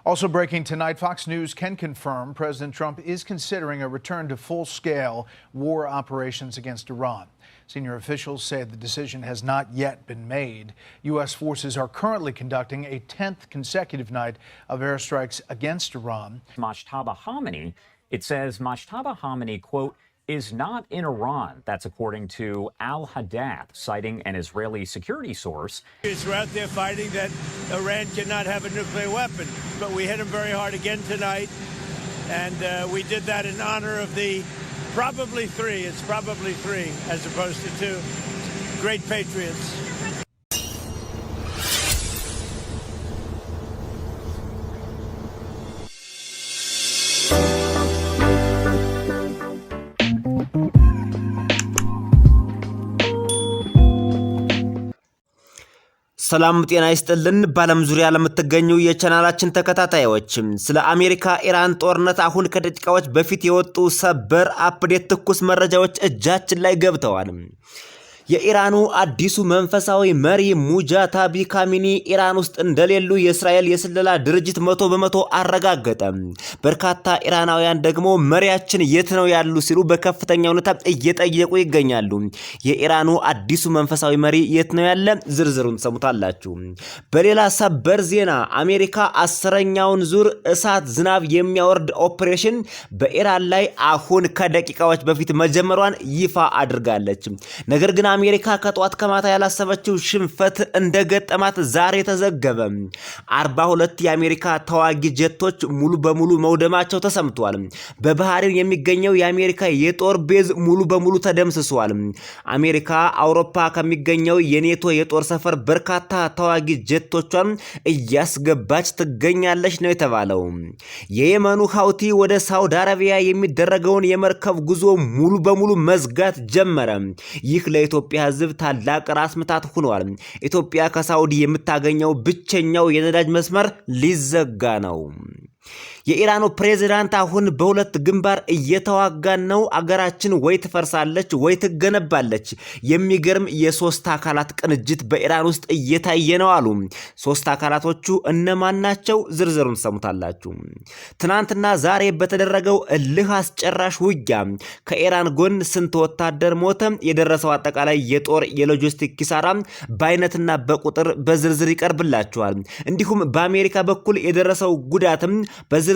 Also breaking tonight, Fox News can confirm President Trump is considering a return to full-scale war operations against Iran. Senior officials say the decision has not yet been made. U.S. forces are currently conducting a 10th consecutive night of airstrikes against Iran. Mojtaba Khamenei, it says Mojtaba Khamenei, quote, is not in Iran. That's according to Al-Hadath, citing an Israeli security source. We're out there fighting that Iran cannot have a nuclear weapon, but we hit them very hard again tonight, and we did that in honor of the probably three as opposed to two great patriots. ሰላም ጤና ይስጥልን ባለም ዙሪያ ለምትገኙ የቻናላችን ተከታታዮች ስለ አሜሪካ ኢራን ጦርነት አሁን ከደቂቃዎች በፊት የወጡ ሰበር አፕዴት ትኩስ መረጃዎች እጃችን ላይ ገብተዋል። የኢራኑ አዲሱ መንፈሳዊ መሪ ሙጃታቢ ካሚኒ ኢራን ውስጥ እንደሌሉ የእስራኤል የስለላ ድርጅት 100% አረጋገጠ። በርካታ ኢራናውያን ደግሞ መሪያችን የት ነው ያሉ ሲሉ በከፍተኛ ሁኔታ እየጠየቁ ይገኛሉ። የኢራኑ አዲሱ መንፈሳዊ መሪ የት ነው ያለ? ዝርዝሩን ሰሙታላችሁ። በሌላ ሰበር ዜና አሜሪካ 10ኛውን ዙር እሳት ዝናብ የሚያወርድ ኦፕሬሽን በኢራን ላይ አሁን ከደቂቃዎች በፊት መጀመሯን ይፋ አድርጋለች። ነገር ግን አሜሪካ ከጧት ከማታ ያላሰበችው ሽንፈት እንደገጠማት ዛሬ ተዘገበ። 42 የአሜሪካ ተዋጊ ጀቶች ሙሉ በሙሉ መውደማቸው ተሰምቷል። በባህሪን የሚገኘው የአሜሪካ የጦር ቤዝ ሙሉ በሙሉ ተደምስሷል። አሜሪካ አውሮፓ ከሚገኘው የኔቶ የጦር ሰፈር በርካታ ተዋጊ ጀቶቿን እያስገባች ትገኛለች ነው የተባለው። የየመኑ ሀውቲ ወደ ሳውዲ አረቢያ የሚደረገውን የመርከብ ጉዞ ሙሉ በሙሉ መዝጋት ጀመረ። ይህ ለኢትዮጵያ ህዝብ ታላቅ ራስ ምታት ሆኗል። ኢትዮጵያ ከሳውዲ የምታገኘው ብቸኛው የነዳጅ መስመር ሊዘጋ ነው። የኢራኑ ፕሬዝዳንት አሁን በሁለት ግንባር እየተዋጋን ነው። አገራችን ወይ ትፈርሳለች ወይ ትገነባለች። የሚገርም የሶስት አካላት ቅንጅት በኢራን ውስጥ እየታየ ነው አሉ። ሶስት አካላቶቹ እነማን ናቸው? ዝርዝሩን ሰሙታላችሁ። ትናንትና ዛሬ በተደረገው እልህ አስጨራሽ ውጊያ ከኢራን ጎን ስንት ወታደር ሞተ? የደረሰው አጠቃላይ የጦር የሎጂስቲክ ኪሳራ በአይነትና በቁጥር በዝርዝር ይቀርብላችኋል። እንዲሁም በአሜሪካ በኩል የደረሰው ጉዳትም በዝርዝርና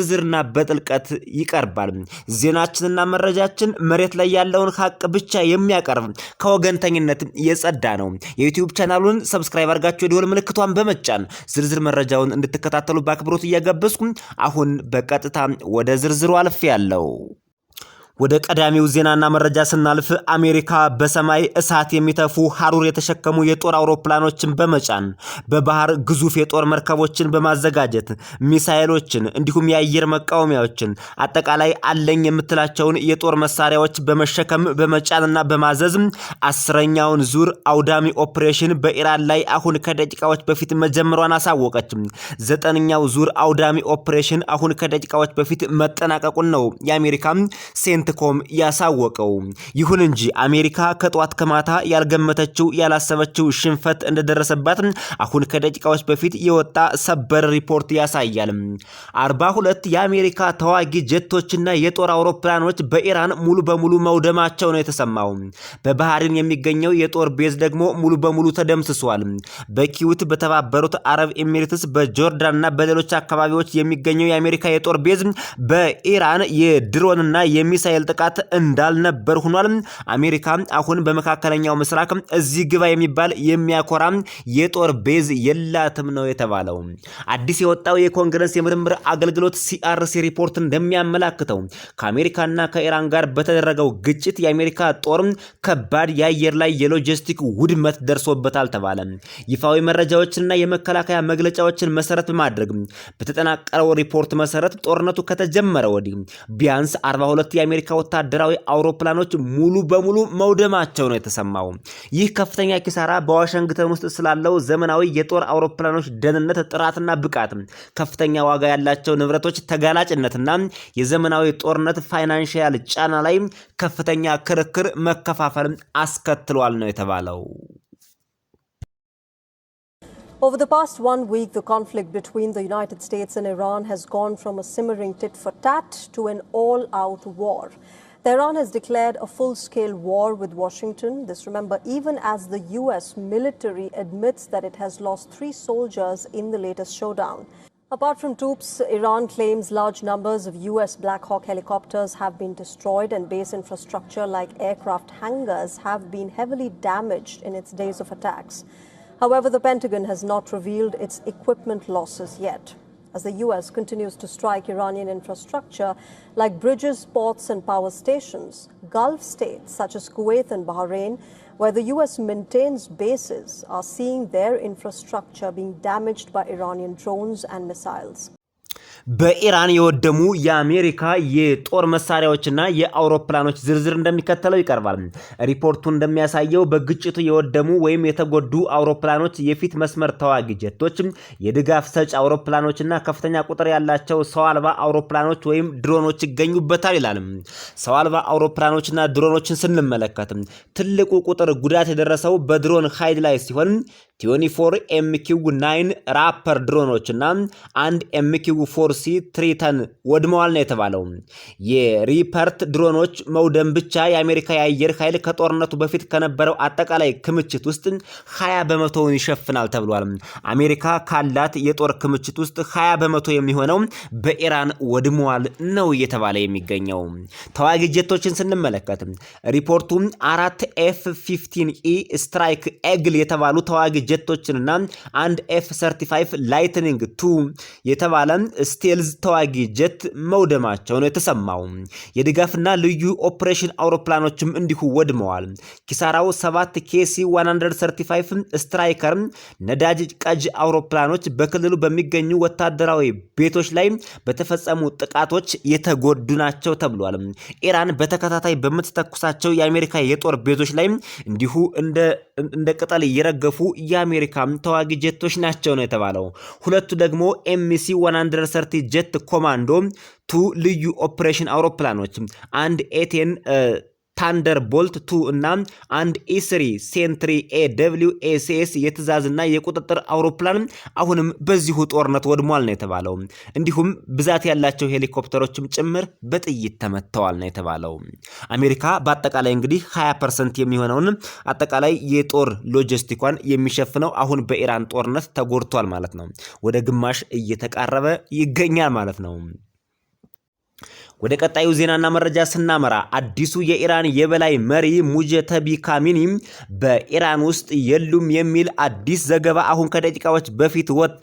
በጥልቀት ይቀርባል። ዜናችንና መረጃችን መሬት ላይ ያለውን ሀቅ ብቻ የሚያቀርብ ከወገንተኝነት የጸዳ ነው። የዩቲዩብ ቻናሉን ሰብስክራይብ አድርጋችሁ የደወል ምልክቷን በመጫን ዝርዝር መረጃውን እንድትከታተሉ በአክብሮት እያጋበዝኩ አሁን በቀጥታ ወደ ዝርዝሩ አልፌያለሁ። ወደ ቀዳሚው ዜናና መረጃ ስናልፍ አሜሪካ በሰማይ እሳት የሚተፉ ሐሩር የተሸከሙ የጦር አውሮፕላኖችን በመጫን በባህር ግዙፍ የጦር መርከቦችን በማዘጋጀት ሚሳኤሎችን እንዲሁም የአየር መቃወሚያዎችን አጠቃላይ አለኝ የምትላቸውን የጦር መሳሪያዎች በመሸከም በመጫንና በማዘዝ 10ኛውን ዙር አውዳሚ ኦፕሬሽን በኢራን ላይ አሁን ከደቂቃዎች በፊት መጀመሯን አሳወቀች። 9ኛው ዙር አውዳሚ ኦፕሬሽን አሁን ከደቂቃዎች በፊት መጠናቀቁን ነው የአሜሪካ ሴንትኮም ያሳወቀው። ይሁን እንጂ አሜሪካ ከጧት ከማታ ያልገመተችው ያላሰበችው ሽንፈት እንደደረሰባት አሁን ከደቂቃዎች በፊት የወጣ ሰበር ሪፖርት ያሳያል። 42 የአሜሪካ ተዋጊ ጀቶችና የጦር አውሮፕላኖች በኢራን ሙሉ በሙሉ መውደማቸው ነው የተሰማው። በባህሪን የሚገኘው የጦር ቤዝ ደግሞ ሙሉ በሙሉ ተደምስሷል። በኪዩት፣ በተባበሩት አረብ ኤሚሬትስ፣ በጆርዳንና በሌሎች አካባቢዎች የሚገኘው የአሜሪካ የጦር ቤዝ በኢራን የድሮንና የሚሳኤል ጥቃት እንዳልነበር ሆኗል። አሜሪካ አሁን በመካከለኛው ምስራቅ እዚህ ግባ የሚባል የሚያኮራ የጦር ቤዝ የላትም ነው የተባለው። አዲስ የወጣው የኮንግረስ የምርምር አገልግሎት ሲአርሲ ሪፖርት እንደሚያመላክተው ከአሜሪካና ከኢራን ጋር በተደረገው ግጭት የአሜሪካ ጦር ከባድ የአየር ላይ የሎጂስቲክ ውድመት ደርሶበታል ተባለ። ይፋዊ መረጃዎችንና የመከላከያ መግለጫዎችን መሰረት በማድረግ በተጠናቀረው ሪፖርት መሰረት ጦርነቱ ከተጀመረ ወዲህ ቢያንስ 42 የአሜሪካ ወታደራዊ አውሮፕላኖች ሙሉ በሙሉ መውደማቸው ነው የተሰማው። ይህ ከፍተኛ ኪሳራ በዋሽንግተን ውስጥ ስላለው ዘመናዊ የጦር አውሮፕላኖች ደህንነት፣ ጥራትና ብቃት፣ ከፍተኛ ዋጋ ያላቸው ንብረቶች ተጋላጭነትና የዘመናዊ ጦርነት ፋይናንሻል ጫና ላይ ከፍተኛ ክርክር፣ መከፋፈል አስከትሏል ነው የተባለው። Over the past 1 week, the conflict between the United States and Iran has gone from a simmering tit-for-tat to an all-out war. Tehran has declared a full-scale war with Washington. This, remember, even as the U.S. military admits that it has lost 3 soldiers in the latest showdown. Apart from troops, Iran claims large numbers of U.S. Black Hawk helicopters have been destroyed and base infrastructure like aircraft hangars have been heavily damaged in its days of attacks. However, the Pentagon has not revealed its equipment losses yet. As the U.S. continues to strike Iranian infrastructure like bridges, ports and power stations, Gulf states such as Kuwait and Bahrain, where the U.S. maintains bases, are seeing their infrastructure being damaged by Iranian drones and missiles. በኢራን የወደሙ የአሜሪካ የጦር መሳሪያዎችና የአውሮፕላኖች ዝርዝር እንደሚከተለው ይቀርባል። ሪፖርቱ እንደሚያሳየው በግጭቱ የወደሙ ወይም የተጎዱ አውሮፕላኖች፣ የፊት መስመር ተዋጊ ጀቶች፣ የድጋፍ ሰጭ አውሮፕላኖችና ከፍተኛ ቁጥር ያላቸው ሰው አልባ አውሮፕላኖች ወይም ድሮኖች ይገኙበታል ይላል። ሰው አልባ አውሮፕላኖችና ድሮኖችን ስንመለከት ትልቁ ቁጥር ጉዳት የደረሰው በድሮን ኃይል ላይ ሲሆን 24 MQ-9 ራፐር ድሮኖችና 1 MQ-4C ትሪተን ወድመዋል ነው የተባለው። የሪፐርት ድሮኖች መውደም ብቻ የአሜሪካ የአየር ኃይል ከጦርነቱ በፊት ከነበረው አጠቃላይ ክምችት ውስጥ 20 በመቶውን ይሸፍናል ተብሏል። አሜሪካ ካላት የጦር ክምችት ውስጥ 20 በመቶ የሚሆነው በኢራን ወድመዋል ነው እየተባለ የሚገኘው። ተዋጊ ጀቶችን ስንመለከት ሪፖርቱ 4 F-15E ስትራይክ ኤግል የተባሉ ተዋጊ ጀቶችንና 1 F-35 ላይትኒንግ 2 የተባለ ስቴልዝ ተዋጊ ጀት መውደማቸው ነው የተሰማው። የድጋፍና ልዩ ኦፕሬሽን አውሮፕላኖችም እንዲሁ ወድመዋል። ኪሳራው 7 KC-135 ስትራይከር ነዳጅ ቀጅ አውሮፕላኖች በክልሉ በሚገኙ ወታደራዊ ቤቶች ላይ በተፈጸሙ ጥቃቶች የተጎዱ ናቸው ተብሏል። ኢራን በተከታታይ በምትተኩሳቸው የአሜሪካ የጦር ቤቶች ላይ እንዲሁ እንደ ቅጠል እየረገፉ የአሜሪካ ተዋጊ ጀቶች ናቸው ነው የተባለው። ሁለቱ ደግሞ MC-130 ጀት ኮማንዶ 2 ልዩ ኦፕሬሽን አውሮፕላኖች፣ አንድ ኤቴን ታንደር ቦልት 2 እና 1 E3 ሴንትሪ AWACS የትእዛዝና የቁጥጥር አውሮፕላን አሁንም በዚሁ ጦርነት ወድሟል ነው የተባለው። እንዲሁም ብዛት ያላቸው ሄሊኮፕተሮችም ጭምር በጥይት ተመተዋል ነው የተባለው። አሜሪካ በአጠቃላይ እንግዲህ 20% የሚሆነውን አጠቃላይ የጦር ሎጂስቲኳን የሚሸፍነው አሁን በኢራን ጦርነት ተጎድቷል ማለት ነው። ወደ ግማሽ እየተቃረበ ይገኛል ማለት ነው። ወደ ቀጣዩ ዜናና መረጃ ስናመራ አዲሱ የኢራን የበላይ መሪ ሙጀተቢ ካሚኒ በኢራን ውስጥ የሉም የሚል አዲስ ዘገባ አሁን ከደቂቃዎች በፊት ወጣ።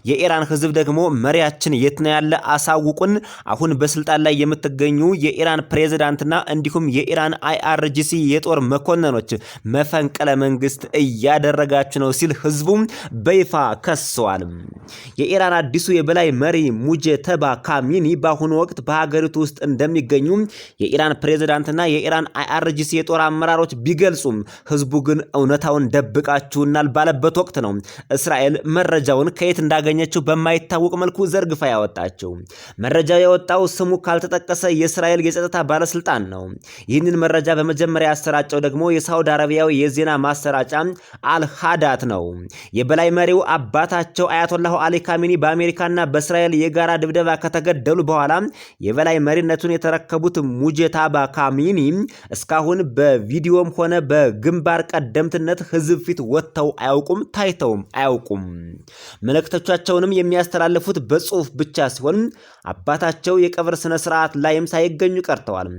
የኢራን ሕዝብ ደግሞ መሪያችን የት ነው ያለ አሳውቁን፣ አሁን በስልጣን ላይ የምትገኙ የኢራን ፕሬዝዳንትና እንዲሁም የኢራን IRGC የጦር መኮንኖች መፈንቅለ መንግስት እያደረጋችሁ ነው ሲል ሕዝቡ በይፋ ከሷል። የኢራን አዲሱ የበላይ መሪ ሙጀተባ ካሚኒ በአሁኑ ወቅት በሀገር ውስጥ እንደሚገኙ የኢራን ፕሬዝዳንትና የኢራን IRGC የጦር አመራሮች ቢገልጹም ህዝቡ ግን እውነታውን ደብቃችሁናል ባለበት ወቅት ነው እስራኤል መረጃውን ከየት እንዳገኘችው በማይታወቅ መልኩ ዘርግፋ ያወጣችው። መረጃው የወጣው ስሙ ካልተጠቀሰ የእስራኤል የጸጥታ ባለስልጣን ነው። ይህንን መረጃ በመጀመሪያ ያሰራጨው ደግሞ የሳውዲ አረቢያው የዜና ማሰራጫ አልሃዳት ነው። የበላይ መሪው አባታቸው አያቶላሁ አሊ ካሚኒ በአሜሪካና በእስራኤል የጋራ ድብደባ ከተገደሉ በኋላ የበላይ መሪነቱን የተረከቡት ሙጀተባ ካሚኒ እስካሁን በቪዲዮም ሆነ በግንባር ቀደምትነት ህዝብ ፊት ወጥተው አያውቁም፣ ታይተውም አያውቁም። መልእክቶቻቸውንም የሚያስተላልፉት በጽሁፍ ብቻ ሲሆን አባታቸው የቀብር ስነ ስርዓት ላይም ሳይገኙ ቀርተዋል።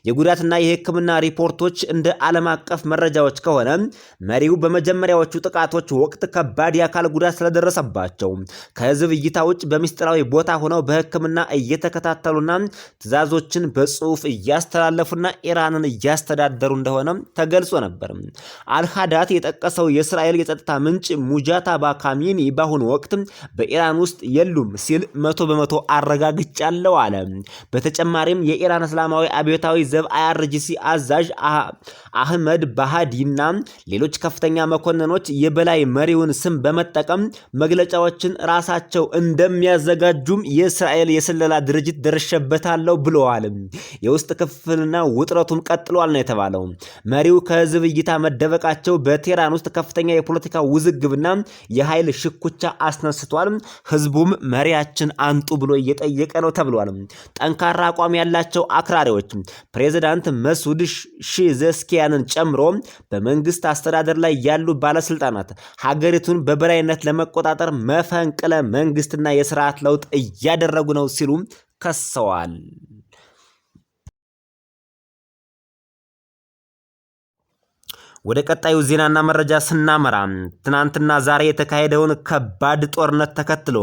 የጉዳትና የሕክምና ሪፖርቶች እንደ ዓለም አቀፍ መረጃዎች ከሆነ መሪው በመጀመሪያዎቹ ጥቃቶች ወቅት ከባድ የአካል ጉዳት ስለደረሰባቸው ከህዝብ እይታ ውጭ በሚስጥራዊ ቦታ ሆነው በሕክምና እየተከታተሉና ትዕዛዞችን በጽሁፍ እያስተላለፉና ኢራንን እያስተዳደሩ እንደሆነ ተገልጾ ነበር። አልሃዳት የጠቀሰው የእስራኤል የጸጥታ ምንጭ ሙጀተባ ካሚኒ በአሁኑ ወቅት በኢራን ውስጥ የሉም ሲል 100% አረጋግጧል። አረጋግጫለሁ አለ። በተጨማሪም የኢራን እስላማዊ አብዮታዊ ዘብ IRGC አዛዥ አህመድ ባሃዲና ሌሎች ከፍተኛ መኮንኖች የበላይ መሪውን ስም በመጠቀም መግለጫዎችን ራሳቸው እንደሚያዘጋጁም የእስራኤል የስለላ ድርጅት ደርሸበታለሁ ብለዋል። የውስጥ ክፍልና ውጥረቱም ቀጥሏል ነው የተባለው። መሪው ከህዝብ እይታ መደበቃቸው በቴህራን ውስጥ ከፍተኛ የፖለቲካ ውዝግብና የኃይል ሽኩቻ አስነስቷል። ህዝቡም መሪያችን አንጡ ብሎ እየጠየቀ ነው ተብሏል። ጠንካራ አቋም ያላቸው አክራሪዎች ፕሬዝዳንት መስዑድ ሺዘስኪያንን ጨምሮ በመንግስት አስተዳደር ላይ ያሉ ባለስልጣናት ሀገሪቱን በበላይነት ለመቆጣጠር መፈንቅለ መንግስትና የስርዓት ለውጥ እያደረጉ ነው ሲሉ ከሰዋል። ወደ ቀጣዩ ዜናና መረጃ ስናመራ ትናንትና ዛሬ የተካሄደውን ከባድ ጦርነት ተከትሎ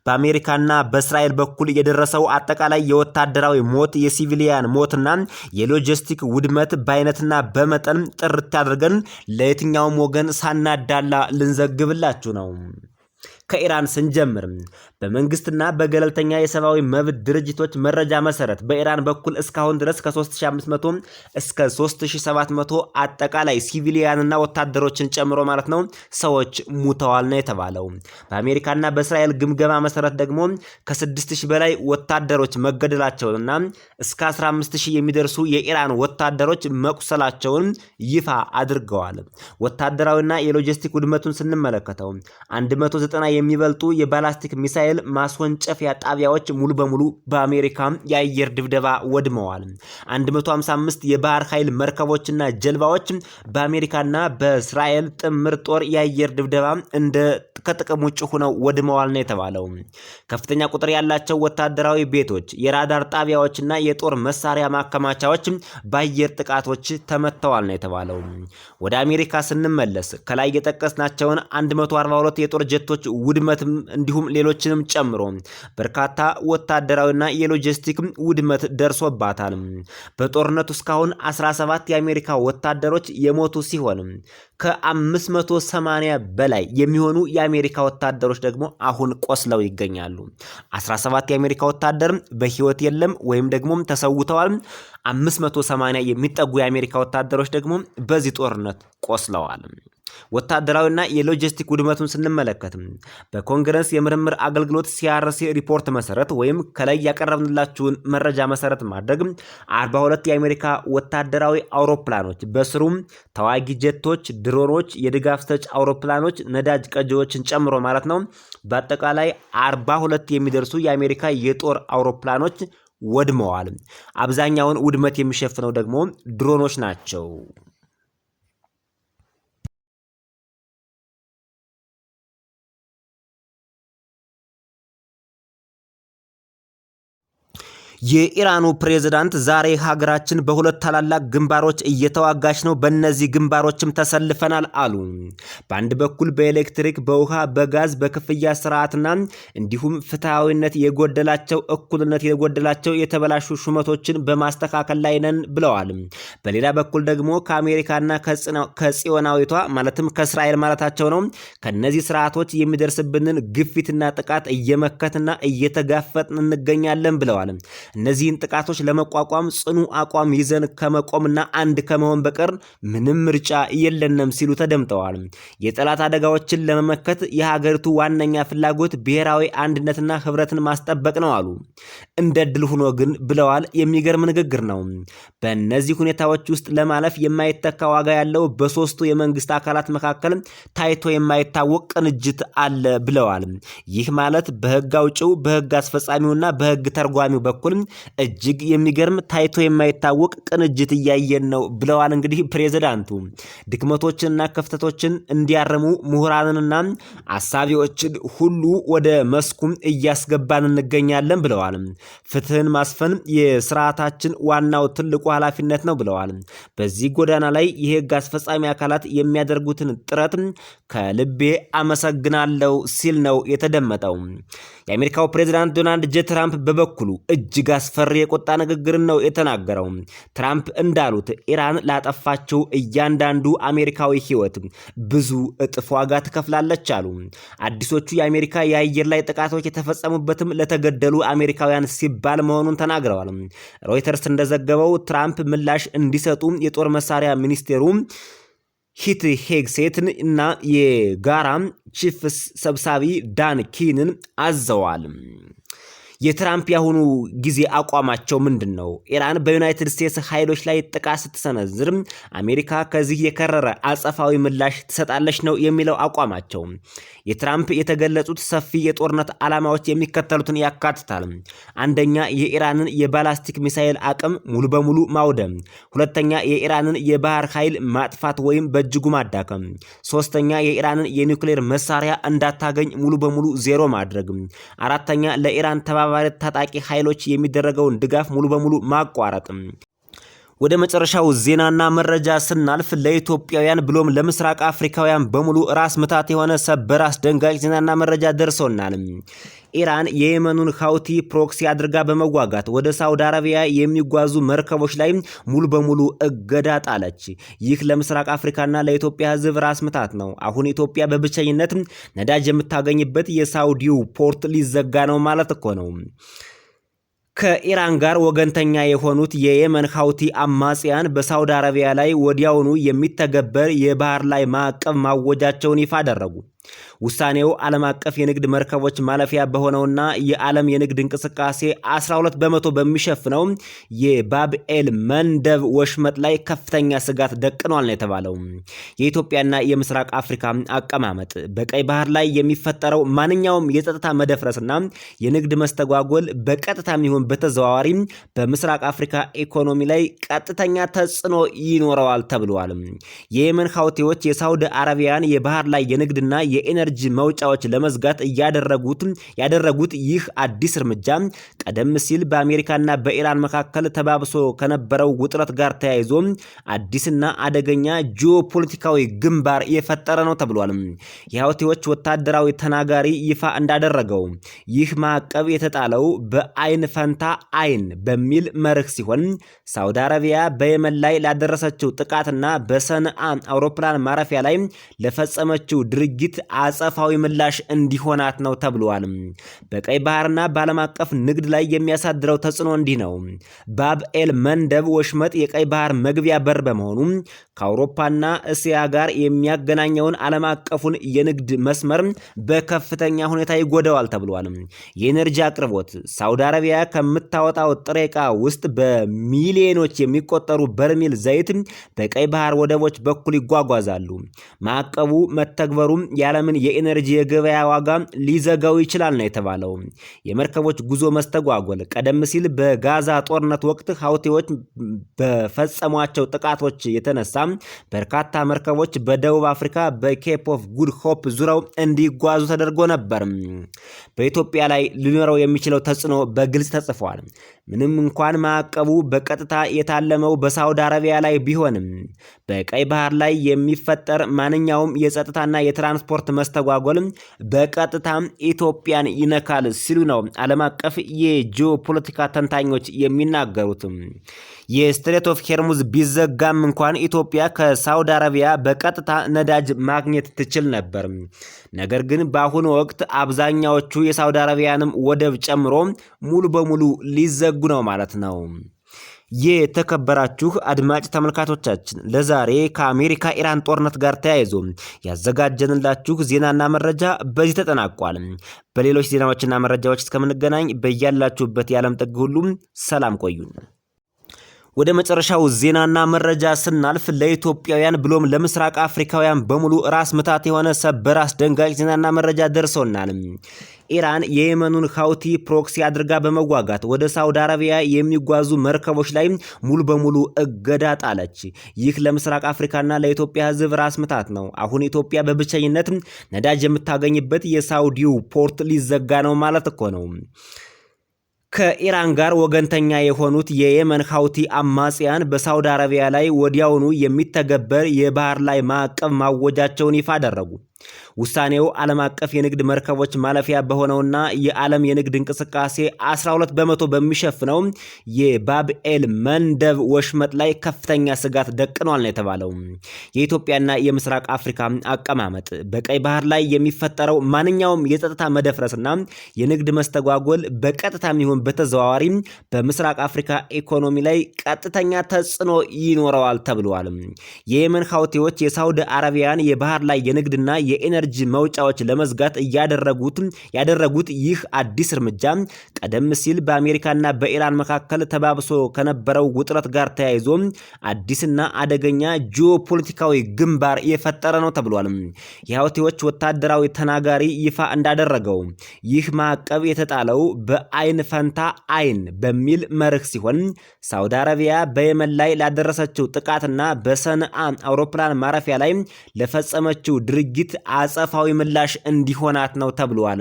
በአሜሪካና በእስራኤል በኩል የደረሰው አጠቃላይ የወታደራዊ ሞት፣ የሲቪሊያን ሞትና የሎጂስቲክ ውድመት በአይነትና በመጠን ጥርት አድርገን ለየትኛውም ወገን ሳናዳላ ልንዘግብላችሁ ነው። ከኢራን ስንጀምር በመንግስትና በገለልተኛ የሰብአዊ መብት ድርጅቶች መረጃ መሰረት በኢራን በኩል እስካሁን ድረስ ከ3500 እስከ 3700 አጠቃላይ ሲቪሊያንና ወታደሮችን ጨምሮ ማለት ነው ሰዎች ሙተዋል ነው የተባለው። በአሜሪካና በእስራኤል ግምገማ መሰረት ደግሞ ከ6000 በላይ ወታደሮች መገደላቸውንና እስከ 15000 የሚደርሱ የኢራን ወታደሮች መቁሰላቸውን ይፋ አድርገዋል። ወታደራዊና የሎጂስቲክ ውድመቱን ስንመለከተው 190 የሚበልጡ የባላስቲክ ሚሳኤል ማስወንጨፊያ ጣቢያዎች ሙሉ በሙሉ በአሜሪካ የአየር ድብደባ ወድመዋል። 155 የባህር ኃይል መርከቦችና ጀልባዎች በአሜሪካና በእስራኤል ጥምር ጦር የአየር ድብደባ እንደ ከጥቅም ውጭ ሆነው ወድመዋል ነው የተባለው። ከፍተኛ ቁጥር ያላቸው ወታደራዊ ቤቶች፣ የራዳር ጣቢያዎችና የጦር መሳሪያ ማከማቻዎች በአየር ጥቃቶች ተመተዋል ነው የተባለው። ወደ አሜሪካ ስንመለስ ከላይ የጠቀስናቸውን 142 የጦር ጀቶች ውድመትም እንዲሁም ሌሎችንም ጨምሮ በርካታ ወታደራዊና የሎጂስቲክ ውድመት ደርሶባታል። በጦርነቱ እስካሁን 17 የአሜሪካ ወታደሮች የሞቱ ሲሆን ከ580 በላይ የሚሆኑ የአሜሪካ ወታደሮች ደግሞ አሁን ቆስለው ይገኛሉ። 17 የአሜሪካ ወታደር በህይወት የለም ወይም ደግሞ ተሰውተዋል። 580 የሚጠጉ የአሜሪካ ወታደሮች ደግሞ በዚህ ጦርነት ቆስለዋል። ወታደራዊና የሎጂስቲክ ውድመቱን ስንመለከት በኮንግረስ የምርምር አገልግሎት CRC ሪፖርት መሰረት ወይም ከላይ ያቀረብንላችሁን መረጃ መሰረት ማድረግ 42 የአሜሪካ ወታደራዊ አውሮፕላኖች በስሩም ተዋጊ ጀቶች፣ ድሮኖች፣ የድጋፍ ሰጪ አውሮፕላኖች፣ ነዳጅ ቀጂዎችን ጨምሮ ማለት ነው በአጠቃላይ 42 የሚደርሱ የአሜሪካ የጦር አውሮፕላኖች ወድመዋል። አብዛኛውን ውድመት የሚሸፍነው ደግሞ ድሮኖች ናቸው። የኢራኑ ፕሬዝዳንት ዛሬ ሀገራችን በሁለት ታላላቅ ግንባሮች እየተዋጋች ነው፣ በእነዚህ ግንባሮችም ተሰልፈናል አሉ። በአንድ በኩል በኤሌክትሪክ፣ በውሃ፣ በጋዝ፣ በክፍያ ስርዓትና እንዲሁም ፍትሐዊነት የጎደላቸው እኩልነት የጎደላቸው የተበላሹ ሹመቶችን በማስተካከል ላይ ነን ብለዋል። በሌላ በኩል ደግሞ ከአሜሪካና ከጽዮናዊቷ ማለትም ከእስራኤል ማለታቸው ነው ከነዚህ ስርዓቶች የሚደርስብንን ግፊትና ጥቃት እየመከትና እየተጋፈጥን እንገኛለን ብለዋል። እነዚህን ጥቃቶች ለመቋቋም ጽኑ አቋም ይዘን ከመቆምና አንድ ከመሆን በቀር ምንም ምርጫ የለንም ሲሉ ተደምጠዋል። የጠላት አደጋዎችን ለመመከት የሀገሪቱ ዋነኛ ፍላጎት ብሔራዊ አንድነትና ህብረትን ማስጠበቅ ነው አሉ። እንደ ድል ሆኖ ግን ብለዋል የሚገርም ንግግር ነው። በእነዚህ ሁኔታዎች ውስጥ ለማለፍ የማይተካ ዋጋ ያለው በሶስቱ የመንግስት አካላት መካከል ታይቶ የማይታወቅ ቅንጅት አለ ብለዋል። ይህ ማለት በህግ አውጪው፣ በህግ አስፈጻሚውና በህግ ተርጓሚው በኩል እጅግ የሚገርም ታይቶ የማይታወቅ ቅንጅት እያየን ነው ብለዋል። እንግዲህ ፕሬዝዳንቱ ድክመቶችንና ክፍተቶችን እንዲያርሙ ምሁራንንና አሳቢዎችን ሁሉ ወደ መስኩም እያስገባን እንገኛለን ብለዋል። ፍትህን ማስፈን የስርዓታችን ዋናው ትልቁ ኃላፊነት ነው ብለዋል። በዚህ ጎዳና ላይ የህግ አስፈጻሚ አካላት የሚያደርጉትን ጥረት ከልቤ አመሰግናለሁ ሲል ነው የተደመጠው። የአሜሪካው ፕሬዝዳንት ዶናልድ ጄ ትራምፕ በበኩሉ እጅግ አስፈሪ የቁጣ ንግግርን ነው የተናገረው። ትራምፕ እንዳሉት ኢራን ላጠፋችው እያንዳንዱ አሜሪካዊ ህይወት ብዙ እጥፍ ዋጋ ትከፍላለች አሉ። አዲሶቹ የአሜሪካ የአየር ላይ ጥቃቶች የተፈጸሙበትም ለተገደሉ አሜሪካውያን ሲባል መሆኑን ተናግረዋል። ሮይተርስ እንደዘገበው ትራምፕ ምላሽ እንዲሰጡ የጦር መሳሪያ ሚኒስቴሩ ሂት ሄግሴትን እና የጋራ ቺፍስ ሰብሳቢ ዳን ኪንን አዘዋል። የትራምፕ ያሁኑ ጊዜ አቋማቸው ምንድነው? ኢራን በዩናይትድ ስቴትስ ኃይሎች ላይ ጥቃት ስትሰነዝር አሜሪካ ከዚህ የከረረ አጸፋዊ ምላሽ ትሰጣለች ነው የሚለው አቋማቸው። የትራምፕ የተገለጹት ሰፊ የጦርነት ዓላማዎች የሚከተሉትን ያካትታል። አንደኛ፣ የኢራንን የባላስቲክ ሚሳኤል አቅም ሙሉ በሙሉ ማውደም። ሁለተኛ፣ የኢራንን የባህር ኃይል ማጥፋት ወይም በእጅጉ ማዳከም። ሶስተኛ፣ የኢራንን የኒውክሌር መሳሪያ እንዳታገኝ ሙሉ በሙሉ ዜሮ ማድረግ። አራተኛ፣ ለኢራን ተባባሪ ታጣቂ ኃይሎች የሚደረገውን ድጋፍ ሙሉ በሙሉ ማቋረጥ። ወደ መጨረሻው ዜናና መረጃ ስናልፍ ለኢትዮጵያውያን ብሎም ለምስራቅ አፍሪካውያን በሙሉ ራስ ምታት የሆነ ሰበር አስደንጋጭ ዜናና መረጃ ደርሶናል። ኢራን የየመኑን ሀውቲ ፕሮክሲ አድርጋ በመዋጋት ወደ ሳውዲ አረቢያ የሚጓዙ መርከቦች ላይ ሙሉ በሙሉ እገዳ ጣለች። ይህ ለምስራቅ አፍሪካና ለኢትዮጵያ ሕዝብ ራስ ምታት ነው። አሁን ኢትዮጵያ በብቸኝነት ነዳጅ የምታገኝበት የሳውዲው ፖርት ሊዘጋ ነው ማለት እኮ ነው። ከኢራን ጋር ወገንተኛ የሆኑት የየመን ሀውቲ አማጽያን በሳውዲ አረቢያ ላይ ወዲያውኑ የሚተገበር የባህር ላይ ማዕቀብ ማወጃቸውን ይፋ አደረጉ። ውሳኔው ዓለም አቀፍ የንግድ መርከቦች ማለፊያ በሆነውና የዓለም የንግድ እንቅስቃሴ 12 በመቶ በሚሸፍነው የባብኤል መንደብ ወሽመጥ ላይ ከፍተኛ ስጋት ደቅኗል ነው የተባለው። የኢትዮጵያና የምስራቅ አፍሪካ አቀማመጥ በቀይ ባህር ላይ የሚፈጠረው ማንኛውም የጸጥታ መደፍረስና የንግድ መስተጓጎል በቀጥታም ይሁን በተዘዋዋሪ በምስራቅ አፍሪካ ኢኮኖሚ ላይ ቀጥተኛ ተጽዕኖ ይኖረዋል ተብሏል። የየመን ሀውቲዎች የሳውዲ አረቢያን የባህር ላይ የንግድና የኤነርጂ መውጫዎች ለመዝጋት ያደረጉት ይህ አዲስ እርምጃ ቀደም ሲል በአሜሪካና በኢራን መካከል ተባብሶ ከነበረው ውጥረት ጋር ተያይዞ አዲስና አደገኛ ጂኦፖለቲካዊ ግንባር የፈጠረ ነው ተብሏል። የሀውቲዎች ወታደራዊ ተናጋሪ ይፋ እንዳደረገው ይህ ማዕቀብ የተጣለው በአይን ፈንታ አይን በሚል መርህ ሲሆን ሳውዲ አረቢያ በየመን ላይ ላደረሰችው ጥቃትና በሰንዓ አውሮፕላን ማረፊያ ላይ ለፈጸመችው ድርጊት አጸፋዊ ምላሽ እንዲሆናት ነው ተብሏል። በቀይ ባህርና በዓለም አቀፍ ንግድ ላይ የሚያሳድረው ተጽዕኖ እንዲህ ነው። ባብኤል መንደብ ወሽመጥ የቀይ ባህር መግቢያ በር በመሆኑ ከአውሮፓና እስያ ጋር የሚያገናኘውን ዓለም አቀፉን የንግድ መስመር በከፍተኛ ሁኔታ ይጎዳዋል ተብሏል። የኤነርጂ አቅርቦት ሳውዲ አረቢያ ከምታወጣው ጥሬ ዕቃ ውስጥ በሚሊዮኖች የሚቆጠሩ በርሜል ዘይት በቀይ ባህር ወደቦች በኩል ይጓጓዛሉ። ማዕቀቡ መተግበሩ የዓለምን የኤነርጂ የገበያ ዋጋ ሊዘጋው ይችላል ነው የተባለው። የመርከቦች ጉዞ መስተጓጎል ቀደም ሲል በጋዛ ጦርነት ወቅት ሀውቲዎች በፈጸሟቸው ጥቃቶች የተነሳ በርካታ መርከቦች በደቡብ አፍሪካ በኬፕ ኦፍ ጉድ ሆፕ ዙሪያው እንዲጓዙ ተደርጎ ነበር። በኢትዮጵያ ላይ ሊኖረው የሚችለው ተጽዕኖ በግልጽ ተጽፏል። ምንም እንኳን ማዕቀቡ በቀጥታ የታለመው በሳውዲ አረቢያ ላይ ቢሆንም በቀይ ባህር ላይ የሚፈጠር ማንኛውም የጸጥታና የትራንስፖርት መስተጓጎል በቀጥታ ኢትዮጵያን ይነካል ሲሉ ነው ዓለም አቀፍ የጂኦፖለቲካ ተንታኞች የሚናገሩት። የስትሬት ኦፍ ሄርሙዝ ቢዘጋም እንኳን ኢትዮጵያ ከሳውዲ አረቢያ በቀጥታ ነዳጅ ማግኘት ትችል ነበር። ነገር ግን በአሁኑ ወቅት አብዛኛዎቹ የሳውዲ አረቢያንም ወደብ ጨምሮ ሙሉ በሙሉ ሊዘጉ ነው ማለት ነው። የተከበራችሁ አድማጭ ተመልካቾቻችን ለዛሬ ከአሜሪካ ኢራን ጦርነት ጋር ተያይዞ ያዘጋጀንላችሁ ዜናና መረጃ በዚህ ተጠናቋል። በሌሎች ዜናዎችና መረጃዎች እስከምንገናኝ በያላችሁበት የዓለም ጥግ ሁሉ ሰላም ቆዩን። ወደ መጨረሻው ዜናና መረጃ ስናልፍ ለኢትዮጵያውያን ብሎም ለምስራቅ አፍሪካውያን በሙሉ ራስ ምታት የሆነ ሰበር አስደንጋጭ ዜናና መረጃ ደርሶናል። ኢራን የየመኑን ሀውቲ ፕሮክሲ አድርጋ በመዋጋት ወደ ሳውዲ አረቢያ የሚጓዙ መርከቦች ላይ ሙሉ በሙሉ እገዳ ጣለች። ይህ ለምስራቅ አፍሪካና ለኢትዮጵያ ሕዝብ ራስ ምታት ነው። አሁን ኢትዮጵያ በብቸኝነት ነዳጅ የምታገኝበት የሳውዲው ፖርት ሊዘጋ ነው ማለት እኮ ነው። ከኢራን ጋር ወገንተኛ የሆኑት የየመን ሀውቲ አማጽያን በሳውዲ አረቢያ ላይ ወዲያውኑ የሚተገበር የባህር ላይ ማዕቀብ ማወጃቸውን ይፋ አደረጉ። ውሳኔው ዓለም አቀፍ የንግድ መርከቦች ማለፊያ በሆነውና የዓለም የንግድ እንቅስቃሴ 12 በመቶ በሚሸፍነው የባብኤል መንደብ ወሽመጥ ላይ ከፍተኛ ስጋት ደቅኗል ነው የተባለው። የኢትዮጵያና የምስራቅ አፍሪካ አቀማመጥ በቀይ ባህር ላይ የሚፈጠረው ማንኛውም የጸጥታ መደፍረስና የንግድ መስተጓጎል በቀጥታም ይሁን በተዘዋዋሪ በምስራቅ አፍሪካ ኢኮኖሚ ላይ ቀጥተኛ ተጽዕኖ ይኖረዋል ተብሏል። የየመን ሐውቲዎች የሳውዲ አረቢያን የባህር ላይ የንግድና የኤነርጂ መውጫዎች ለመዝጋት ያደረጉት ይህ አዲስ እርምጃ ቀደም ሲል በአሜሪካና በኢራን መካከል ተባብሶ ከነበረው ውጥረት ጋር ተያይዞ አዲስና አደገኛ ጂኦፖለቲካዊ ግንባር የፈጠረ ነው ተብሏል። የሐውቲዎች ወታደራዊ ተናጋሪ ይፋ እንዳደረገው ይህ ማዕቀብ የተጣለው በአይን ፈንታ አይን በሚል መርህ ሲሆን ሳውዲ አረቢያ በየመን ላይ ላደረሰችው ጥቃትና በሰንዓ አውሮፕላን ማረፊያ ላይ ለፈጸመችው ድርጊት አጸፋዊ ምላሽ እንዲሆናት ነው ተብሏል።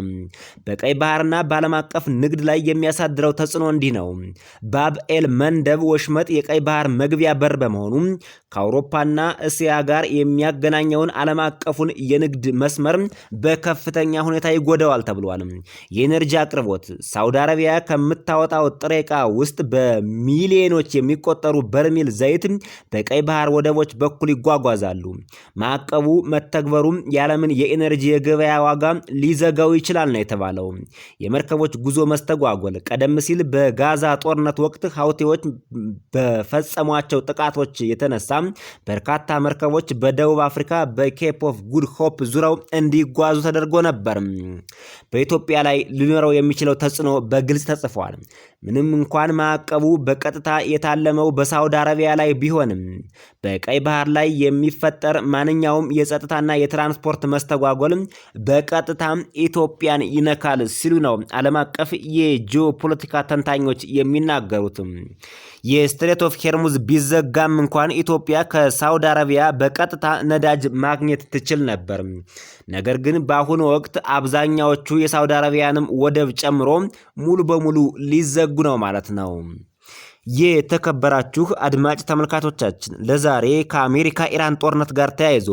በቀይ ባህርና በዓለም አቀፍ ንግድ ላይ የሚያሳድረው ተጽዕኖ እንዲህ ነው። ባብኤል መንደብ ወሽመጥ የቀይ ባህር መግቢያ በር በመሆኑ ከአውሮፓና እስያ ጋር የሚያገናኘውን ዓለም አቀፉን የንግድ መስመር በከፍተኛ ሁኔታ ይጎዳዋል ተብሏል። የኤነርጂ አቅርቦት ሳውዲ አረቢያ ከምታወጣው ጥሬ ዕቃ ውስጥ በሚሊዮኖች የሚቆጠሩ በርሜል ዘይት በቀይ ባህር ወደቦች በኩል ይጓጓዛሉ። ማዕቀቡ መተግበሩ የዓለምን የኤነርጂ የገበያ ዋጋ ሊዘጋው ይችላል ነው የተባለው። የመርከቦች ጉዞ መስተጓጎል ቀደም ሲል በጋዛ ጦርነት ወቅት ሐውቲዎች በፈጸሟቸው ጥቃቶች የተነሳ በርካታ መርከቦች በደቡብ አፍሪካ በኬፕ ኦፍ ጉድ ሆፕ ዙረው እንዲጓዙ ተደርጎ ነበር። በኢትዮጵያ ላይ ሊኖረው የሚችለው ተጽዕኖ በግልጽ ተጽፏል። ምንም እንኳን ማዕቀቡ በቀጥታ የታለመው በሳውዲ አረቢያ ላይ ቢሆንም በቀይ ባህር ላይ የሚፈጠር ማንኛውም የጸጥታና የትራንስፖርት መስተጓጎል በቀጥታ ኢትዮጵያን ይነካል ሲሉ ነው ዓለም አቀፍ የጂኦፖለቲካ ተንታኞች የሚናገሩት። የስትሬት ኦፍ ሄርሙዝ ቢዘጋም እንኳን ኢትዮጵያ ከሳውዲ አረቢያ በቀጥታ ነዳጅ ማግኘት ትችል ነበር። ነገር ግን በአሁኑ ወቅት አብዛኛዎቹ የሳውዲ አረቢያንም ወደብ ጨምሮ ሙሉ በሙሉ ሊዘጉ ነው ማለት ነው። የተከበራችሁ አድማጭ ተመልካቾቻችን ለዛሬ ከአሜሪካ ኢራን ጦርነት ጋር ተያይዞ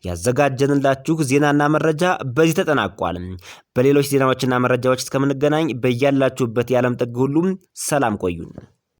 ያዘጋጀንላችሁ ዜናና መረጃ በዚህ ተጠናቋል። በሌሎች ዜናዎችና መረጃዎች እስከምንገናኝ በያላችሁበት የዓለም ጥግ ሁሉ ሰላም ቆዩን።